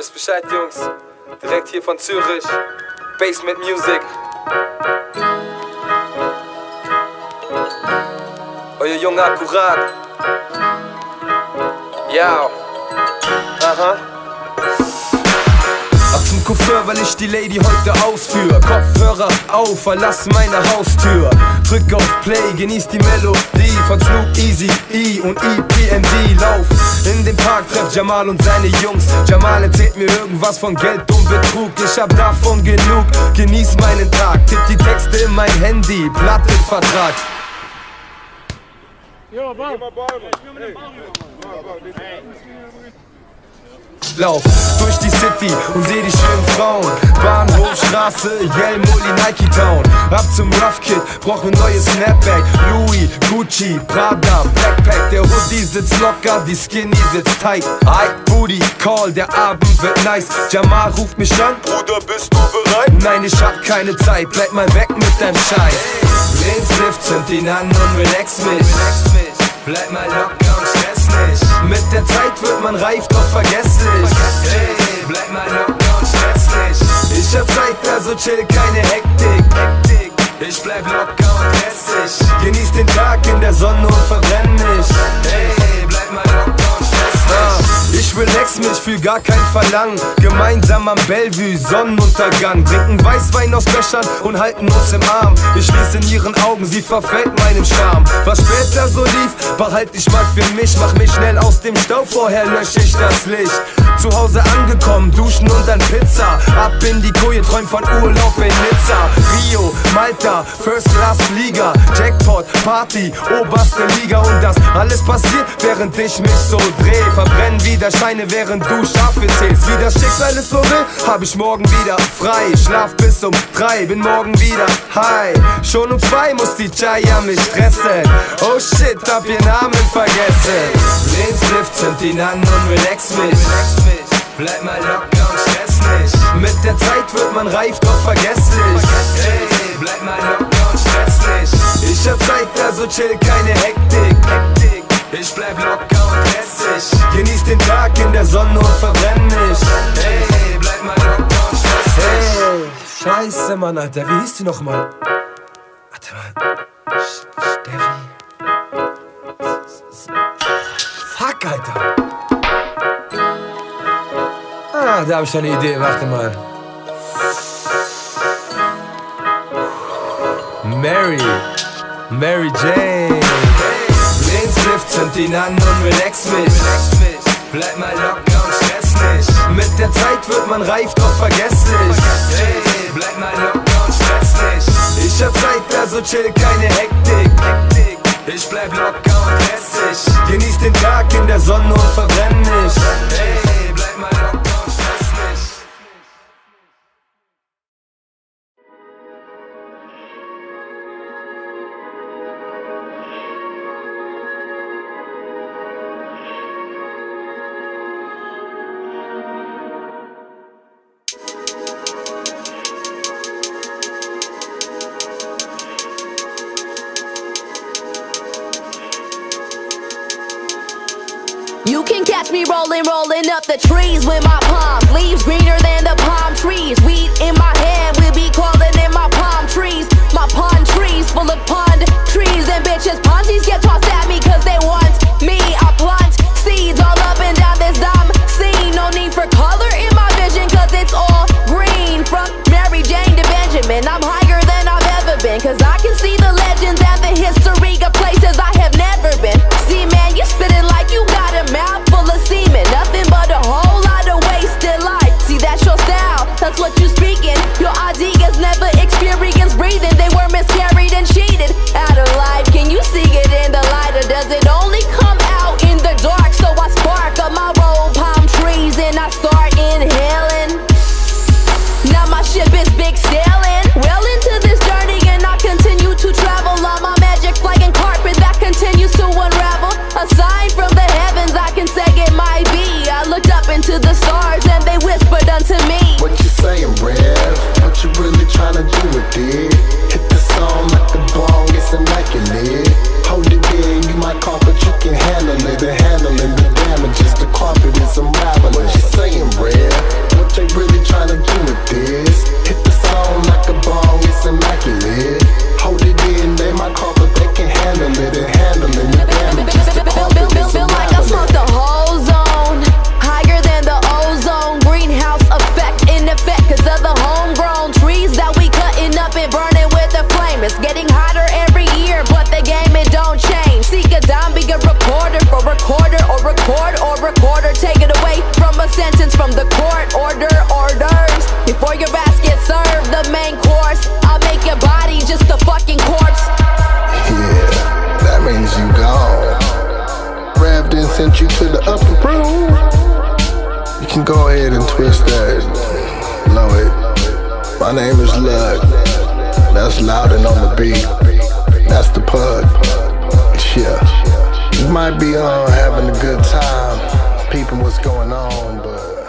wisst Bescheid, Jungs. Direkt hier von Zürich. Basement Music. Euer Junge Akkurat. Ja. Aha. Ab zum Coiffeur, weil ich die Lady heute ausführe. Kopfhörer auf, verlass meine Haustür. Drück auf Play, genieß die Melodie von Snoop, Easy E und EPMD. Lauf in den Park, treff Jamal und seine Jungs. Jamal erzählt mir irgendwas von Geld und Betrug. Ich hab davon genug, genieß meinen Tag. Tipp die Texte in mein Handy, Plattenvertrag. Lauf durch die City und seh die schönen Frauen. Bahnhof, Straße, Yell, Mulli, Nike Town. Ab zum Rough Kid, brauch ein neues Snapback. Louis, Gucci, Prada, Backpack. Der Hoodie sitzt locker, die Skinny sitzt tight. Hi, Booty, Call, der Abend wird nice. Jamal ruft mich an, Bruder, bist du bereit? Nein, ich hab keine Zeit, bleib mal weg mit deinem Scheiß. Den Stift, zünd ihn an und relax mich. Bleib mal locker und stress nicht. Mit der Zeit wird man reif, doch vergesslich. Hey, bleib mal locker und stress nicht. Ich hab Zeit, also chill, keine Hektik. Ich bleib locker und lässig. Genieß den Tag in der Sonne und verbrenn nicht. Hey, bleib mal locker und stress nicht. Ich relax mich, fühl gar kein Verlangen. Gemeinsam am Bellevue, Sonnenuntergang. Trinken Weißwein aus Bechern und halten uns im Arm. Ich schließ in ihren Augen, sie verfällt meinem Charme. Was später so lief, behalt ich mal für mich. Mach mich schnell aus dem Stau, vorher lösch ich das Licht. Zu Hause angekommen, duschen und dann Pizza. Ab in die Koje, träum von Urlaub in Nizza. Rio, Malta, First Class Flieger. Jackpot, Party, oberste Liga. Und das alles passiert, während ich mich so dreh. Verbrennen wieder Scheine, während du Schafe zählst. Wie das Schicksal es so will, hab ich morgen wieder frei. Schlaf bis um 3, bin morgen wieder high. Schon um 2 muss die Chaya mich stressen. Oh shit, hab ihr Namen vergessen. Den Stift, zünd ihn an und relax mich. Bleib mal locker und stress nicht. Mit der Zeit wird man reif, doch vergesslich. Hey, bleib mal locker und stress nicht. Ich hab Zeit, also chill, keine Hektik. Ich bleib locker und lässig. Genieß den Tag in der Sonne und verbrenn nicht. Hey, bleib mal locker und stress nicht. Hey, scheiße, Mann, Alter, wie hieß die nochmal? Warte mal. Steffi. Fuck, Alter. Ah, da hab ich eine Idee, warte mal. Mary Jane. Den Stift, zünd ihn an und relax mich. Bleib mal locker und stress nicht. Mit der Zeit wird man reif, doch vergesslich. Hey, bleib mal locker und stress nicht. Ich hab Zeit, also chill, keine Hektik. Ich bleib locker und lässig. Genieß den Tag in der Sonne und verbrenn nicht. Hey, bleib mal locker und stress nicht. You can catch me rolling up the trees with my palms. Leaves greener than the palm trees. Weed in my hand, we be calling in my palm trees. My pond trees full of pond trees. And bitches, ponzies get tossed at me cause they want me. I plant seeds all up and down this dumb scene. No need for color in my vision cause it's all green. From Mary Jane to Benjamin, I'm higher than I've ever been. Cause I can see the legends and the history of places I have never been. See man, you spitting like you got a mouth full of semen. Nothing but a whole lot of wasted life. See that's your style, that's what you speaking. Your ideas never experienced breathing. They were miscarried and cheated out of life. Can you see it in the means you gone. Rev then sent you to the upper room. You can go ahead and twist that. Blow it. My name is Lud. That's Loudon on the beat. That's the pug. Yeah. You might be having a good time, peeping what's going on, but